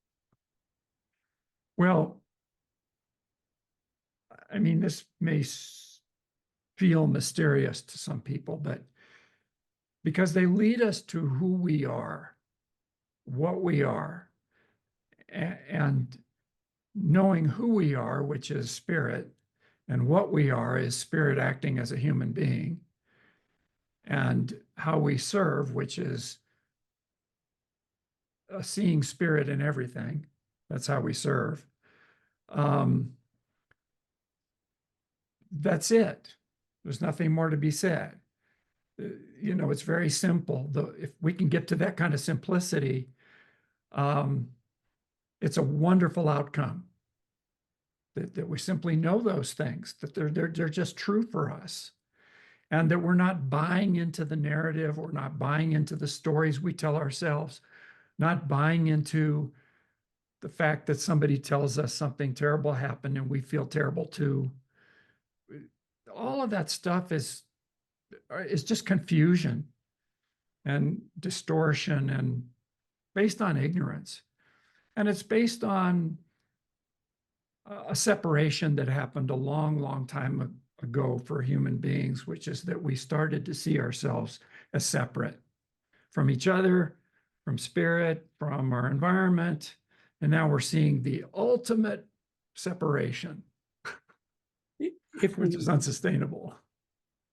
Speaker 2: Well, I mean, this may feel mysterious to some people, but because they lead us to who we are, what we are, and knowing who we are, which is spirit, and what we are is spirit acting as a human being, and how we serve, which is seeing spirit in everything. That's how we serve. That's it. There's nothing more to be said. It's very simple. If we can get to that kind of simplicity, it's a wonderful outcome. That we simply know those things, that they're just true for us, and that we're not buying into the narrative, we're not buying into the stories we tell ourselves, not buying into the fact that somebody tells us something terrible happened and we feel terrible too. All of that stuff is just confusion and distortion and based on ignorance. And it's based on a separation that happened a long, long time ago for human beings, which is that we started to see ourselves as separate from each other, from spirit, from our environment. And now we're seeing the ultimate separation, which is unsustainable.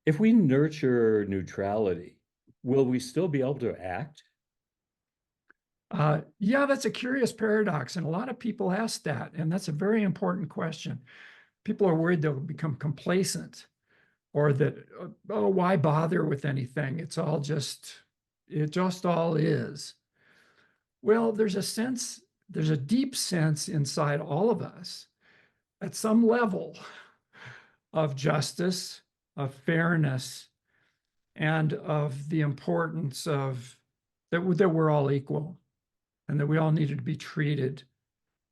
Speaker 1: If we nurture neutrality, will we still be able to act?
Speaker 2: Yeah, that's a curious paradox. And a lot of people ask that. And that's a very important question. People are worried they'll become complacent or that, oh, why bother with anything? It just all is. Well, there's a deep sense inside all of us at some level of justice, of fairness, and of the importance of that we're all equal and that we all needed to be treated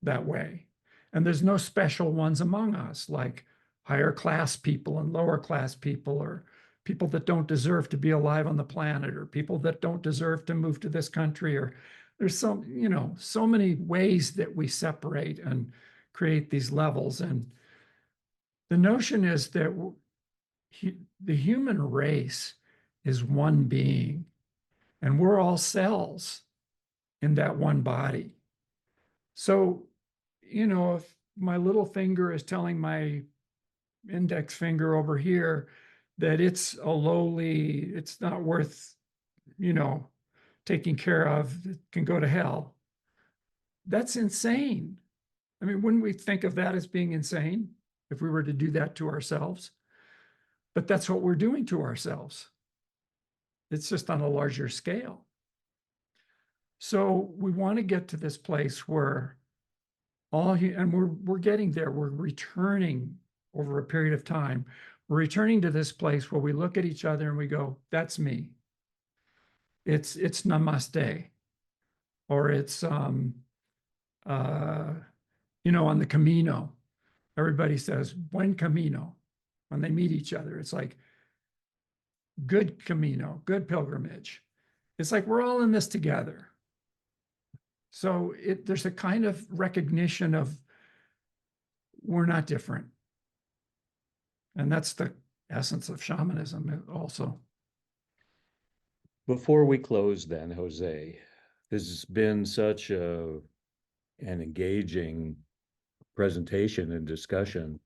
Speaker 2: that way. And there's no special ones among us, like higher class people and lower class people, or people that don't deserve to be alive on the planet, or people that don't deserve to move to this country, or there's so many ways that we separate and create these levels. And the notion is that the human race is one being, and we're all cells in that one body. So, if my little finger is telling my index finger over here that it's not worth, taking care of, it can go to hell. That's insane. I mean, wouldn't we think of that as being insane if we were to do that to ourselves? But that's what we're doing to ourselves. It's just on a larger scale. So we want to get to this place where and we're getting there. We're returning over a period of time. We're returning to this place where we look at each other and we go, that's me. It's namaste. Or it's on the Camino. Everybody says, buen camino. When they meet each other, it's like, good Camino, good pilgrimage. It's like we're all in this together. So there's a kind of recognition of we're not different. And that's the essence of shamanism also.
Speaker 1: Before we close then, Jose, this has been such an engaging presentation and discussion.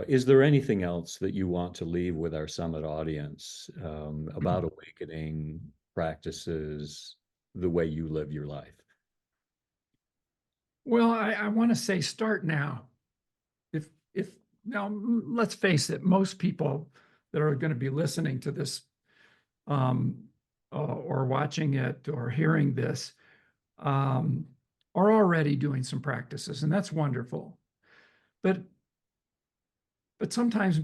Speaker 1: Is there anything else that you want to leave with our summit audience about awakening practices, the way you live your life?
Speaker 2: Well, I want to say start now. If now let's face it, most people that are going to be listening to this um, or watching it or hearing this um, are already doing some practices, and that's wonderful. But sometimes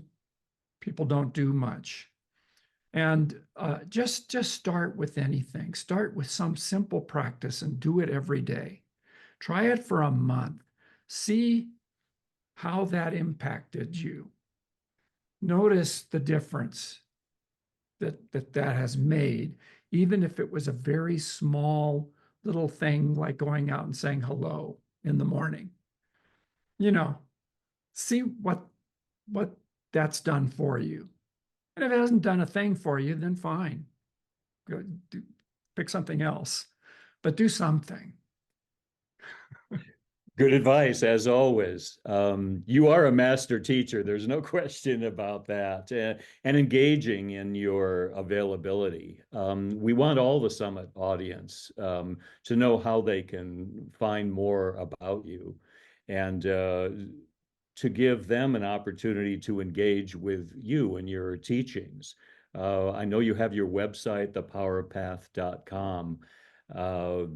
Speaker 2: people don't do much. And just start with anything. Start with some simple practice and do it every day. Try it for a month. See how that impacted you. Notice the difference that has made, even if it was a very small little thing like going out and saying hello in the morning. You know, see what that's done for you. And if it hasn't done a thing for you, then fine. Go pick something else, but do something.
Speaker 1: Good advice, as always. You are a master teacher. There's no question about that. And engaging in your availability. We want all the summit audience to know how they can find more about you and to give them an opportunity to engage with you and your teachings. I know you have your website, thepowerpath.com,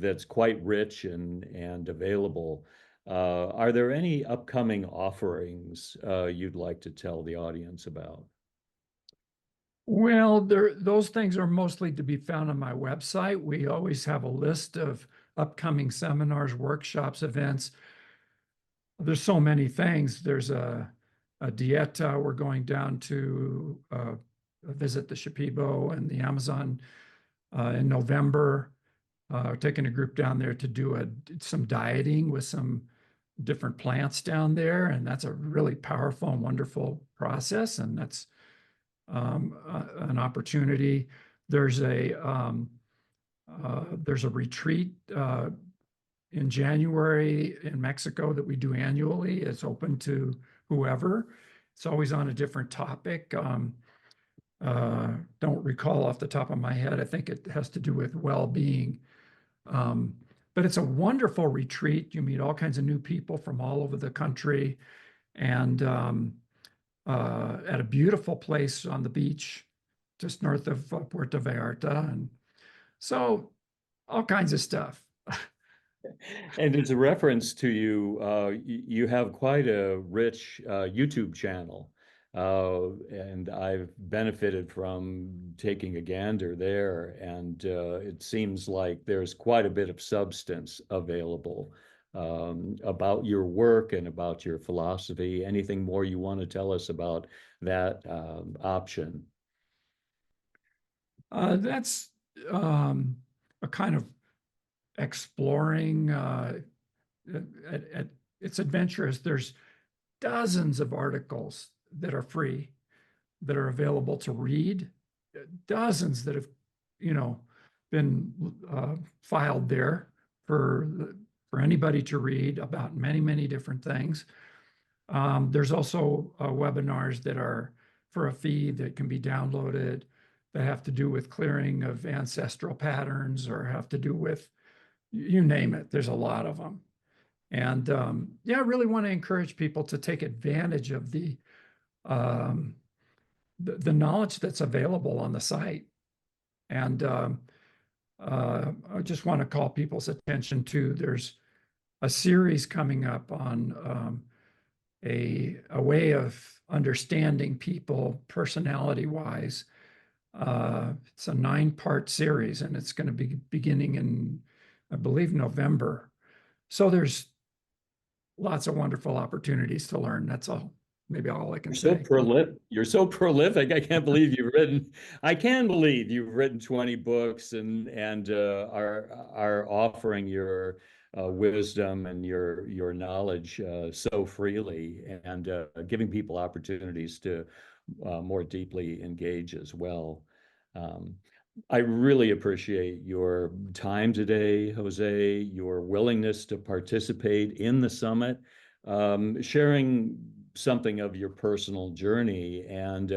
Speaker 1: that's quite rich and available. Are there any upcoming offerings you'd like to tell the audience about?
Speaker 2: Well, those things are mostly to be found on my website. We always have a list of upcoming seminars, workshops, events. There's so many things. There's a dieta. We're going down to visit the Shipibo and the Amazon in November. Taking a group down there to do some dieting with some different plants down there, and that's a really powerful and wonderful process, and that's an opportunity. There's a retreat in January in Mexico that we do annually. It's open to whoever. It's always on a different topic. Don't recall off the top of my head. I think it has to do with well-being. But it's a wonderful retreat. You meet all kinds of new people from all over the country, and at a beautiful place on the beach, just north of Puerto Vallarta. And so all kinds of stuff.
Speaker 1: And as a reference to you, you have quite a rich YouTube channel. And I've benefited from taking a gander there. And it seems like there's quite a bit of substance available about your work and about your philosophy. Anything more you want to tell us about that option?
Speaker 2: That's a kind of exploring. It's adventurous. There's dozens of articles that are free, that are available to read, dozens that have, been filed there for anybody to read about many, many different things. There's also webinars that are for a fee that can be downloaded that have to do with clearing of ancestral patterns or have to do with, you name it. There's a lot of them. And yeah, I really want to encourage people to take advantage of um, the knowledge that's available on the site. And I just want to call people's attention to there's a series coming up on a way of understanding people personality wise. It's a 9-part series, and it's going to be beginning in, I believe, November. So there's lots of wonderful opportunities to learn. That's all, maybe all I can
Speaker 1: You're so
Speaker 2: say.
Speaker 1: prolific. You're so prolific. I can believe you've written 20 books and are offering your wisdom and your knowledge so freely and giving people opportunities to more deeply engage as well. Um, I really appreciate your time today, Jose, your willingness to participate in the summit, sharing something of your personal journey and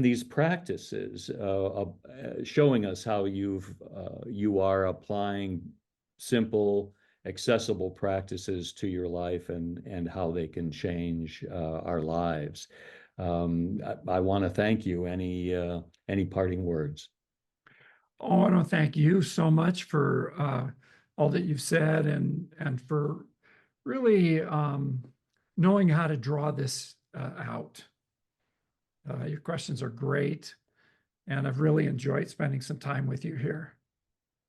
Speaker 1: these practices, showing us how you are applying simple, accessible practices to your life and how they can change our lives. I want to thank you. Any parting words?
Speaker 2: Oh, I want to thank you so much for all that you've said and for really knowing how to draw this out. Your questions are great, and I've really enjoyed spending some time with you here.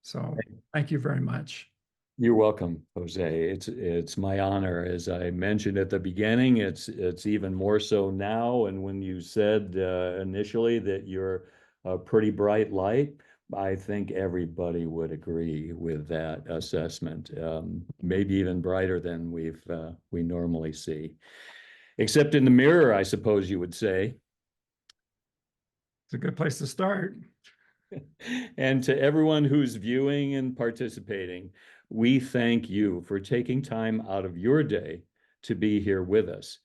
Speaker 2: So thank you very much.
Speaker 1: You're welcome, Jose. It's my honor. As I mentioned at the beginning, it's even more so now. And when you said initially that you're a pretty bright light, I think everybody would agree with that assessment. Maybe even brighter than we normally see, except in the mirror, I suppose you would say.
Speaker 2: It's a good place to start.
Speaker 1: And to everyone who's viewing and participating, we thank you for taking time out of your day to be here with us,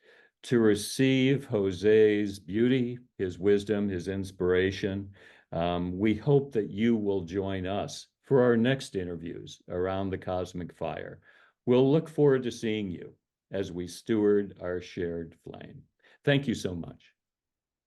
Speaker 1: to receive Jose's beauty, his wisdom, his inspiration. We hope that you will join us for our next interviews around the cosmic fire. We'll look forward to seeing you as we steward our shared flame. Thank you so much.